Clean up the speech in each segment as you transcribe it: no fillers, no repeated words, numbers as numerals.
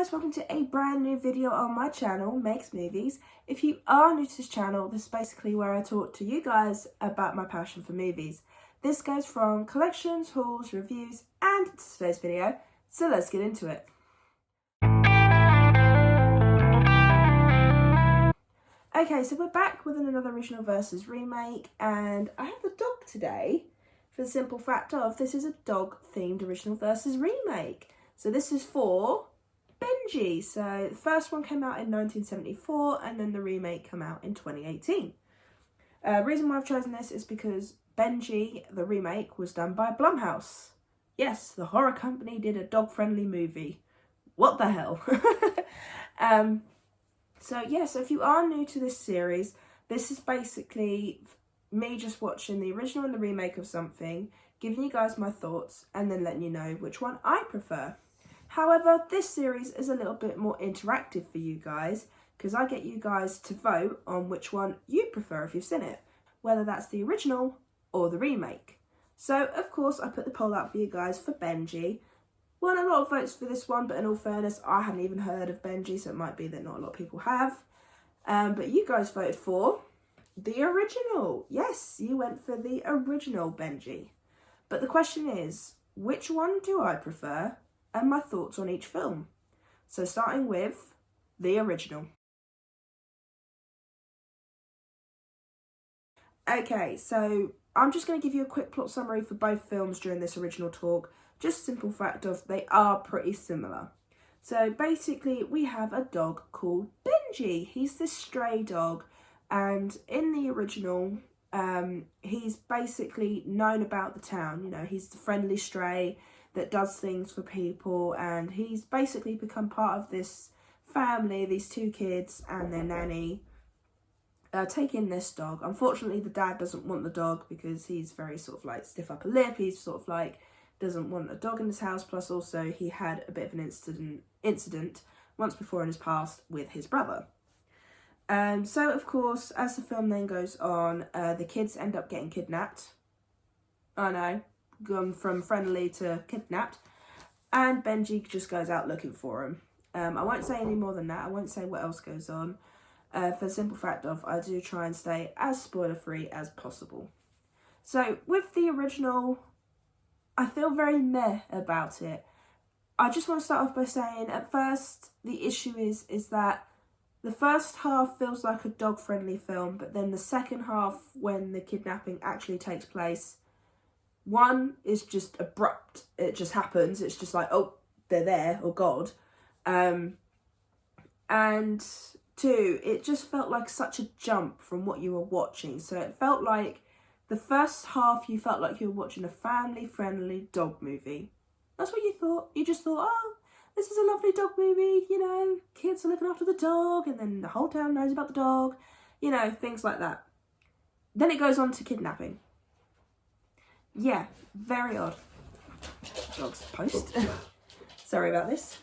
guys, welcome to a brand new video on my channel, Makes Movies. If you are new to this channel, this is basically where I talk to you guys about my passion for movies. This goes from collections, hauls, reviews, and today's video, so let's get into it. Okay, so we're back with another original versus remake, and I have a dog today for the simple fact of this is a dog-themed original versus remake. So this is for Benji. So the first one came out in 1974 and then the remake came out in 2018. Reason why I've chosen this is because Benji, the remake, was done by Blumhouse. Yes, the horror company did a dog-friendly movie. What the hell? So if you are new to this series, this is basically me just watching the original and the remake of something, giving you guys my thoughts, and then letting you know which one I prefer. However, this series is a little bit more interactive for you guys because I get you guys to vote on which one you prefer if you've seen it, whether that's the original or the remake. So, of course, I put the poll out for you guys for Benji. Won a lot of votes for this one, but in all fairness, I hadn't even heard of Benji, so it might be that not a lot of people have. But you guys voted for the original. Yes, you went for the original Benji. But the question is, which one do I prefer? And my thoughts on each film. So starting with the original. Okay, so I'm just going to give you a quick plot summary for both films during this original talk. Just simple fact of they are pretty similar. So basically we have a dog called Benji. He's this stray dog, and in the original he's basically known about the town. You know, he's the friendly stray that does things for people, and he's basically become part of this family, these two kids and their nanny take in this dog. Unfortunately, the dad doesn't want the dog because he's very sort of like stiff upper lip. He's sort of like doesn't want a dog in his house, plus also he had a bit of an incident once before in his past with his brother. So of course, as the film then goes on, the kids end up getting kidnapped. I know, gone from friendly to kidnapped, and Benji just goes out looking for him. I won't say any more than that. I won't say what else goes on, for the simple fact of I do try and stay as spoiler free as possible. So with the original, I feel very meh about it. I just want to start off by saying at first the issue is that the first half feels like a dog friendly film, but then the second half, when the kidnapping actually takes place, one is just abrupt. It just happens. It's just like, oh, they're there, oh God. And two, it just felt like such a jump from what you were watching. So it felt like the first half, you felt like you were watching a family-friendly dog movie. That's what you thought. You just thought, oh, this is a lovely dog movie, you know, kids are looking after the dog, and then the whole town knows about the dog, you know, things like that. Then it goes on to kidnapping. Yeah, very odd. Dog's post. Sorry about this.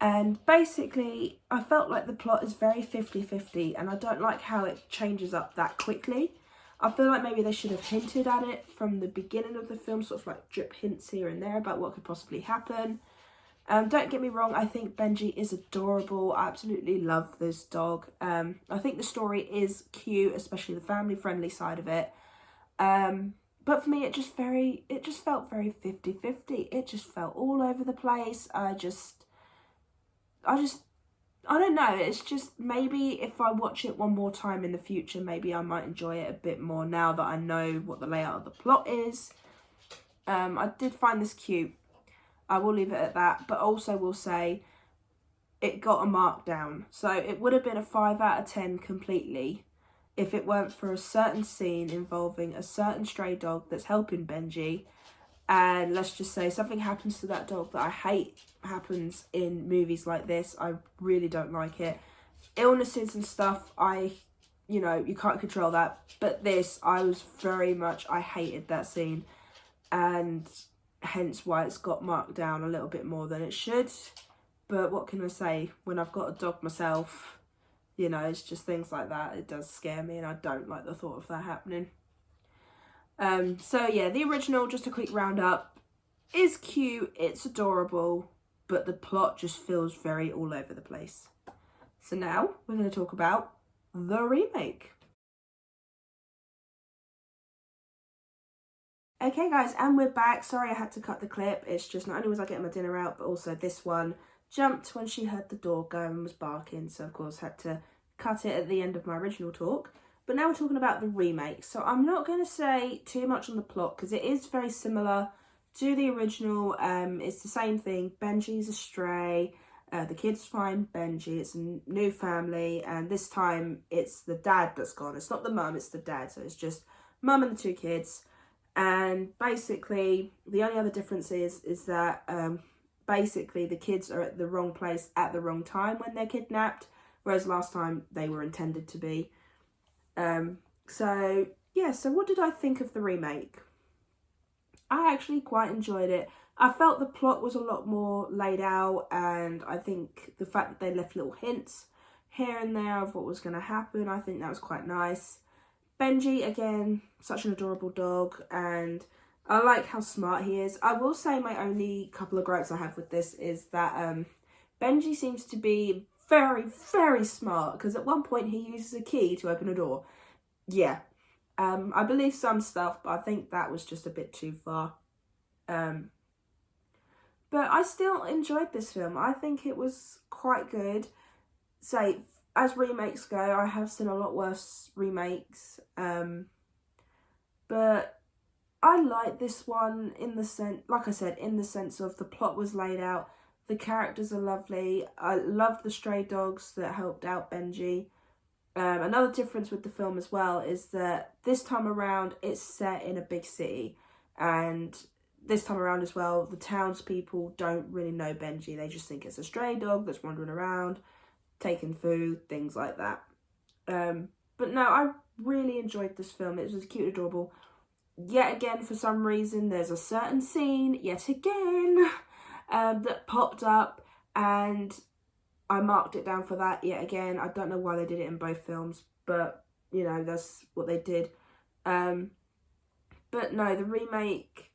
And basically, I felt like the plot is very 50-50, and I don't like how it changes up that quickly. I feel like maybe they should have hinted at it from the beginning of the film, sort of like drip hints here and there about what could possibly happen. Don't get me wrong, I think Benji is adorable. I absolutely love this dog. I think the story is cute, especially the family-friendly side of it. But for me, it just felt very 50-50. It just felt all over the place. I don't know, it's just maybe if I watch it one more time in the future, maybe I might enjoy it a bit more now that I know what the layout of the plot is. I did find this cute. I will leave it at that, but also will say it got a mark down. So it would have been a 5 out of 10 completely if it weren't for a certain scene involving a certain stray dog that's helping Benji. And let's just say something happens to that dog that I hate happens in movies like this. I really don't like it. Illnesses and stuff, you can't control that. But this, I hated that scene. And hence why it's got marked down a little bit more than it should. But what can I say? When I've got a dog myself, you know, it's just things like that. It does scare me, and I don't like the thought of that happening. So yeah, the original, just a quick roundup, is cute, it's adorable, but the plot just feels very all over the place. So now we're going to talk about the remake. Okay guys, and we're back. Sorry I had to cut the clip. It's just not only was I getting my dinner out, but also this one jumped when she heard the door go and was barking. So of course had to cut it at the end of my original talk. But now we're talking about the remake. So I'm not going to say too much on the plot because it is very similar to the original. It's the same thing. Benji's a stray. The kids find Benji. It's a new family, and this time it's the dad that's gone. It's not the mum, it's the dad. So it's just mum and the two kids. And basically the only other difference is that basically the kids are at the wrong place at the wrong time when they're kidnapped, whereas last time they were intended to be. So yeah, so what did I think of the remake? I actually quite enjoyed it. I felt the plot was a lot more laid out, and I think the fact that they left little hints here and there of what was going to happen, I think that was quite nice. Benji, again, such an adorable dog, and I like how smart he is. I will say my only couple of gripes I have with this is that Benji seems to be very, very smart, because at one point he uses a key to open a door. Yeah, I believe some stuff, but I think that was just a bit too far. But I still enjoyed this film. I think it was quite good. Say, as remakes go, I have seen a lot worse remakes. But I like this one in the sense, like I said, in the sense of the plot was laid out. The characters are lovely. I loved the stray dogs that helped out Benji. Another difference with the film as well is that this time around it's set in a big city, and this time around as well the townspeople don't really know Benji. They just think it's a stray dog that's wandering around taking food, things like that. But no, I really enjoyed this film. It was cute and adorable. Yet again, for some reason, there's a certain scene yet again that popped up, and I marked it down for that yet again. I don't know why they did it in both films, but, you know, that's what they did. But no, the remake,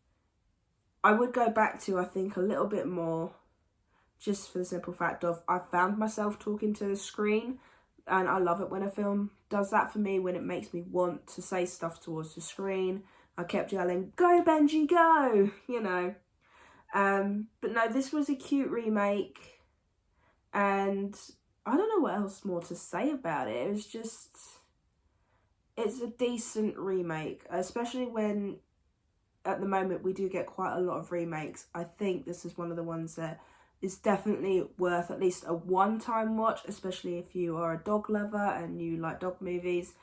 I would go back to, I think, a little bit more, just for the simple fact of I found myself talking to the screen, and I love it when a film does that for me, when it makes me want to say stuff towards the screen. I kept yelling, "Go Benji, go!" You know. But no, this was a cute remake, and I don't know what else more to say about it. It was just, it's a decent remake, especially when at the moment we do get quite a lot of remakes. I think this is one of the ones that is definitely worth at least a one-time watch, especially if you are a dog lover and you like dog movies.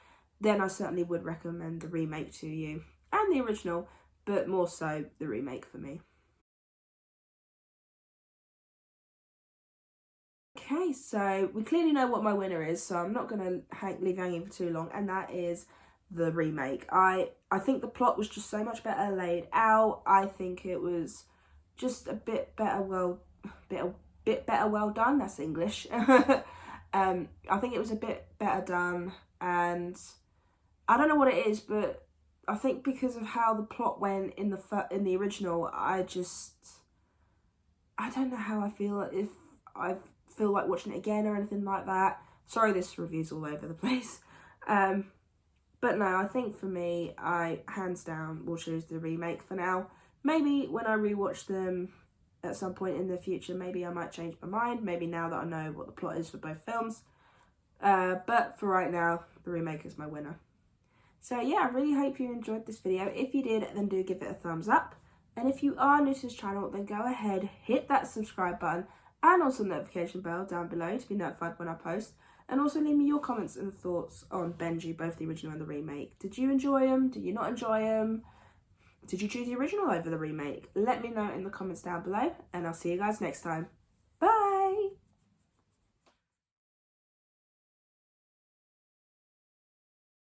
Then I certainly would recommend the remake to you, and the original, but more so the remake for me. Okay, so we clearly know what my winner is, so I'm not going to leave hanging for too long, and that is the remake. I think the plot was just so much better laid out. I think it was just a bit better, well done. That's English. I think it was a bit better done, and I don't know what it is, but I think because of how the plot went in the original, I don't know how I feel, if I feel like watching it again or anything like that. Sorry, this review's all over the place. But no, I think for me, I hands down will choose the remake for now. Maybe when I rewatch them at some point in the future, maybe I might change my mind. Maybe now that I know what the plot is for both films. But for right now, the remake is my winner. So yeah, I really hope you enjoyed this video. If you did, then do give it a thumbs up. And if you are new to this channel, then go ahead, hit that subscribe button and also the notification bell down below to be notified when I post. And also leave me your comments and thoughts on Benji, both the original and the remake. Did you enjoy them? Did you not enjoy them? Did you choose the original over the remake? Let me know in the comments down below, and I'll see you guys next time.